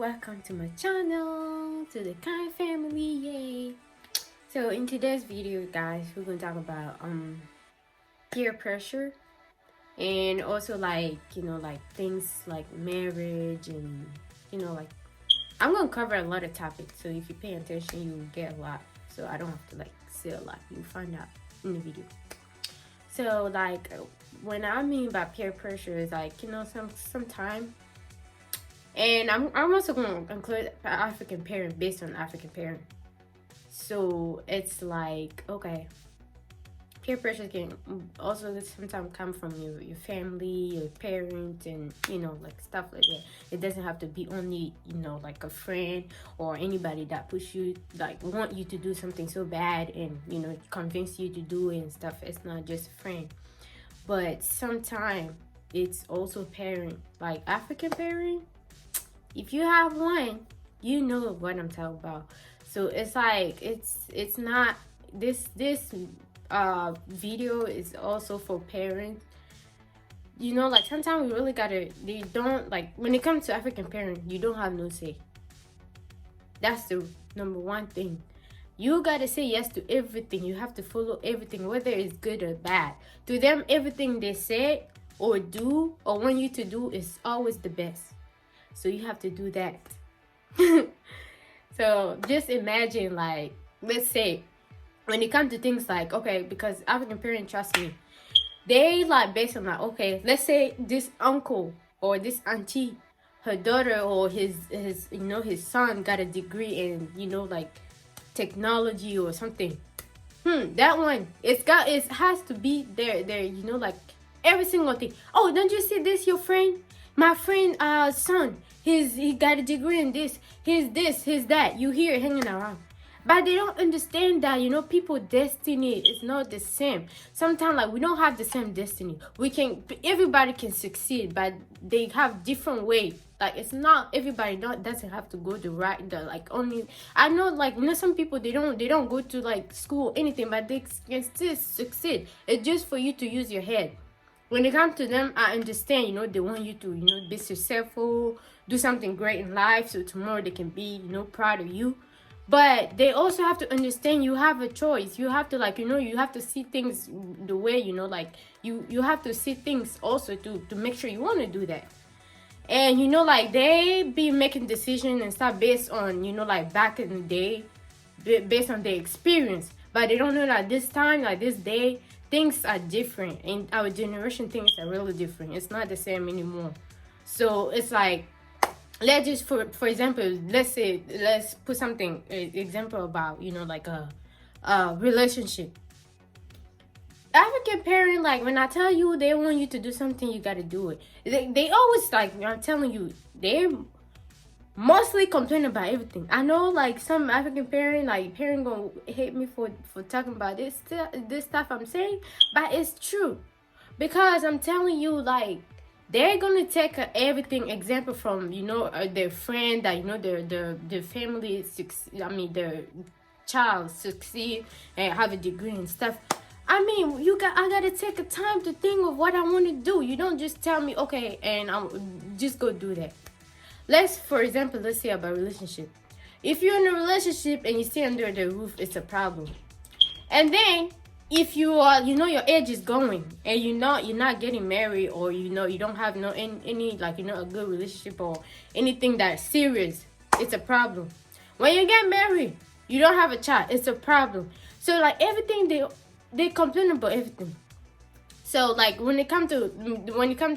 welcome to my channel, to the Kind family. Yay! So in today's video, guys, we're gonna talk about peer pressure, and also like things like marriage, and like I'm gonna cover a lot of topics. So if you pay attention, you get a lot. So I don't have to like say a lot. You'll find out in the video. So like when I mean by peer pressure is like sometimes. And I'm also going to include African parent based on African parent. So it's like, okay, peer pressure can also sometimes come from your family, your parents, and like stuff like that. It doesn't have to be only like a friend or anybody that push you, like want you to do something so bad and convince you to do it and stuff. It's not just a friend, but sometimes it's also parent, like African parent. If you have one, you know what I'm talking about. So it's like it's not this video is also for parents. Like sometimes we really gotta, they don't, like when it comes to African parents, you don't have no say. That's the number one thing. You gotta say yes to everything. You have to follow everything, whether it's good or bad. To them, everything they say or do or want you to do is always the best. So you have to do that. So just imagine, like, let's say when it comes to things like, okay, because African parents, trust me, they like based on like, okay, let's say this uncle or this auntie, her daughter or his son got a degree in like technology or something. That one, it has to be there like every single thing. Oh, don't you see this, your friend? My friend son, he got a degree in this, he's that. You hear hanging around. But they don't understand that, people destiny is not the same. Sometimes like we don't have the same destiny. Everybody can succeed, but they have different way. Like it's not everybody doesn't have to go like only. I know like some people they don't go to like school anything, but they can still succeed. It's just for you to use your head. When it comes to them, I understand, they want you to, be successful, do something great in life, so tomorrow they can be, proud of you. But they also have to understand you have a choice. You have to like, you have to see things the way, like you have to see things also to make sure you want to do that. And, like they be making decisions and stuff based on, like back in the day, based on their experience. But they don't know that this time, like this day, things are different. In our generation, things are really different. It's not the same anymore. So it's like, let's just for example, let's put something example about like a relationship. African parent, like when I tell you they want you to do something, you gotta do it. They always like, I'm telling you, they mostly complain about everything. I know like some African parent gonna hate me for talking about this stuff I'm saying, but it's true. Because I'm telling you, like they're gonna take everything example from their friend that their family their child succeed and have a degree and stuff. I mean, I gotta take a time to think of what I want to do. You don't just tell me okay and I'll just go do that. For example, let's say about relationship. If you're in a relationship and you stay under the roof, it's a problem. And then if you are, your age is going and you're not getting married, or you don't have any like a good relationship or anything that's serious, it's a problem. When you get married, you don't have a child, it's a problem. So like everything they complain about everything. So like when it comes to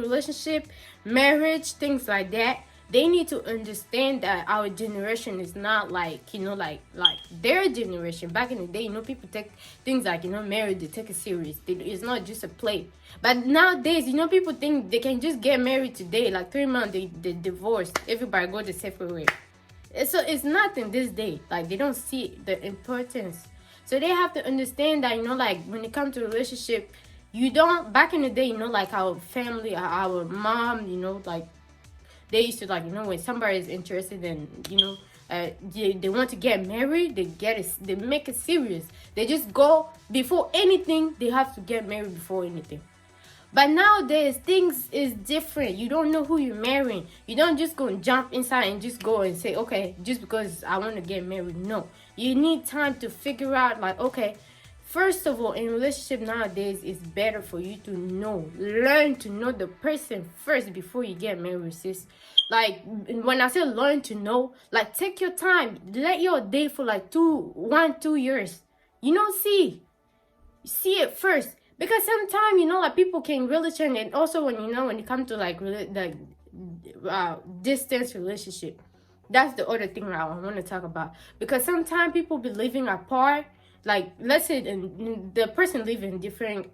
relationship, marriage, things like that, they need to understand that our generation is not like like their generation. Back in the day, people take things like marriage, they take it serious. It's not just a play. But nowadays, people think they can just get married today, like 3 months they divorce, everybody go the separate way. So it's nothing this day. Like they don't see the importance. So they have to understand that like when it comes to relationship, you don't, back in the day, like our family, our mom, like they used to like when somebody is interested in they want to get married, they make it serious. They just go before anything, they have to get married before anything. But nowadays things is different. You don't know who you're marrying. You don't just go and jump inside and just go and say, okay, just because I want to get married. No, you need time to figure out, like, okay, first of all, in relationship nowadays, it's better for you to learn to know the person first before you get married, sis. Like, when I say learn to know, like, take your time. Let your date for like 2 years. See it first. Because sometimes, like, people can really change. And also when it comes to like distance relationship, that's the other thing I want to talk about. Because sometimes people be living apart. Like, let's say the person live in different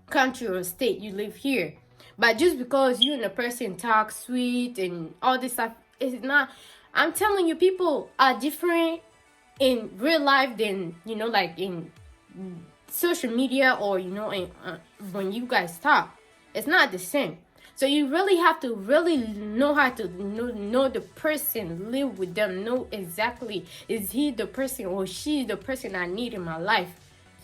country or state, you live here, but just because you and the person talk sweet and all this stuff, it's not. I'm telling you, people are different in real life than like in social media, or when you guys talk. It's not the same. So you really have to really know how to know the person, live with them, know exactly, is he the person or she the person I need in my life.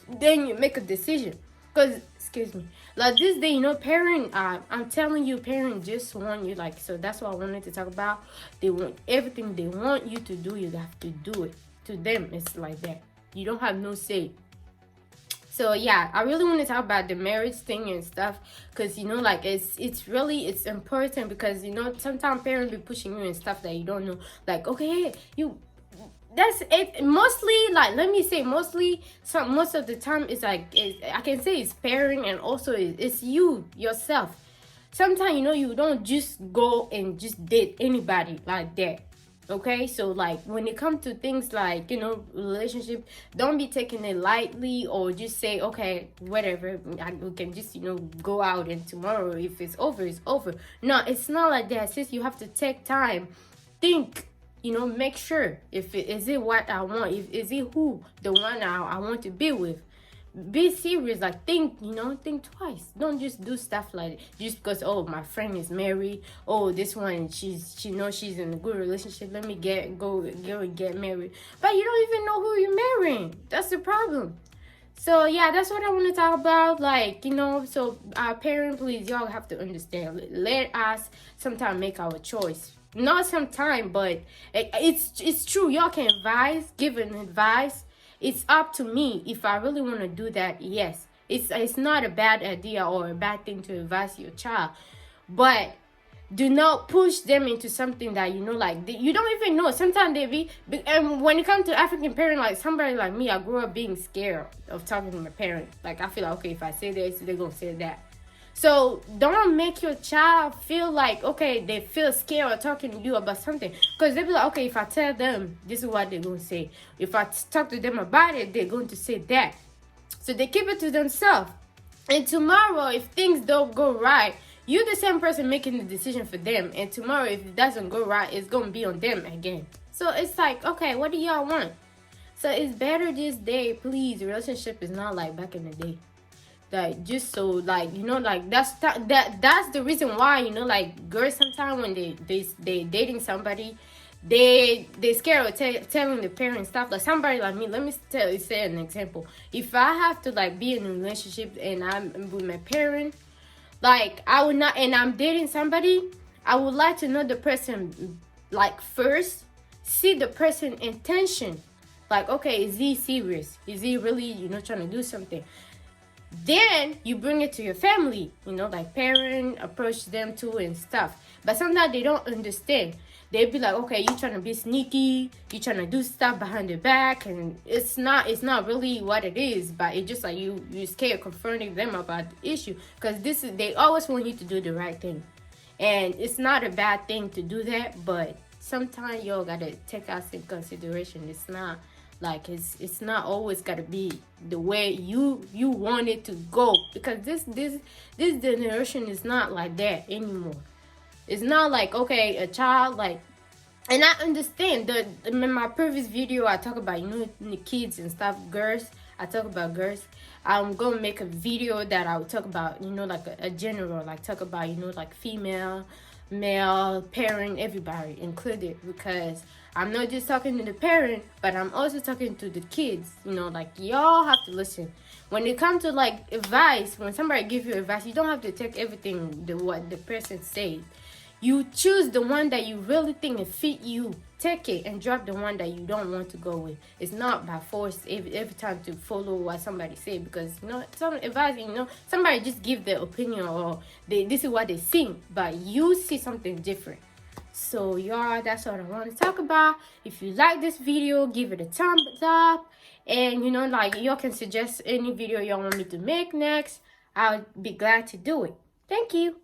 Then you make a decision. Because, excuse me, like this day, parent, I'm telling you, parent just want you, like, so that's what I wanted to talk about. They want everything they want you to do, you have to do it. To them, it's like that. You don't have no say. So yeah, I really want to talk about the marriage thing and stuff, because like it's really important, because sometimes parents be pushing you and stuff that you don't know. Like, okay, that's it. Mostly, like, let me say, most of the time it's like I can say it's parent, and also it's you yourself. Sometimes you don't just go and just date anybody like that. Okay, so like when it comes to things like relationship, don't be taking it lightly, or just say, okay, whatever, we can just go out, and tomorrow if it's over, it's over. No, it's not like that, sis. You have to take time, think, make sure if is it what I want, is it who the one I want to be with. Be serious, like think twice. Don't just do stuff like just because, oh, my friend is married, oh, this one she knows she's in a good relationship, let me go and get married. But you don't even know who you're marrying. That's the problem. So yeah, that's what I want to talk about. Like, so our parents, please, y'all have to understand, let us sometimes make our choice. Not sometime, but it's true. Y'all can give an advice. It's up to me if I really want to do that. Yes, it's not a bad idea or a bad thing to advise your child, but do not push them into something that like you don't even know. Sometimes they be, and when it comes to African parent, like somebody like me, I grew up being scared of talking to my parents. Like, I feel like, okay, if I say this, they're gonna say that. So don't make your child feel like, okay, they feel scared of talking to you about something. Because they be like, okay, if I tell them, this is what they're going to say. If I talk to them about it, they're going to say that. So they keep it to themselves. And tomorrow, if things don't go right, you're the same person making the decision for them. And tomorrow, if it doesn't go right, it's going to be on them again. So it's like, okay, what do y'all want? So it's better this day, please. Relationship is not like back in the day. Like, just so, like, like that's the reason why like girls sometimes when they dating somebody, they scared of telling the parents stuff. Like, somebody like me, let me say an example. If I have to like be in a relationship and I'm with my parent, like, I would not, and I'm dating somebody, I would like to know the person, like, first, see the person intention. Like, okay, is he serious? Is he really trying to do something? Then you bring it to your family, like parent, approach them too and stuff. But sometimes they don't understand. They be like, okay, you trying to be sneaky, you trying to do stuff behind their back, and it's not really what it is. But it's just like you scared confronting them about the issue, because they always want you to do the right thing, and it's not a bad thing to do that. But sometimes y'all gotta take us in consideration. It's not like it's not always gotta be the way you want it to go, because this generation is not like that anymore. It's not like, okay, a child, like, and I understand in my previous video I talk about the kids and stuff, girls. I talk about girls. I'm gonna make a video that I will talk about like a general, like talk about like female, male, parent, everybody included, because I'm not just talking to the parent, but I'm also talking to the kids. You know, like, y'all have to listen. When it comes to like advice, when somebody gives you advice, you don't have to take everything what the person says. You choose the one that you really think it fit you. Take it and drop the one that you don't want to go with. It's not by force every time to follow what somebody say, because you know some advice, you know, somebody just give their opinion, or this is what they think, but you see something different. So y'all, that's what I want to talk about. If you like this video, give it a thumbs up, and you know, like, y'all can suggest any video y'all want me to make next. I'll be glad to do it. Thank you.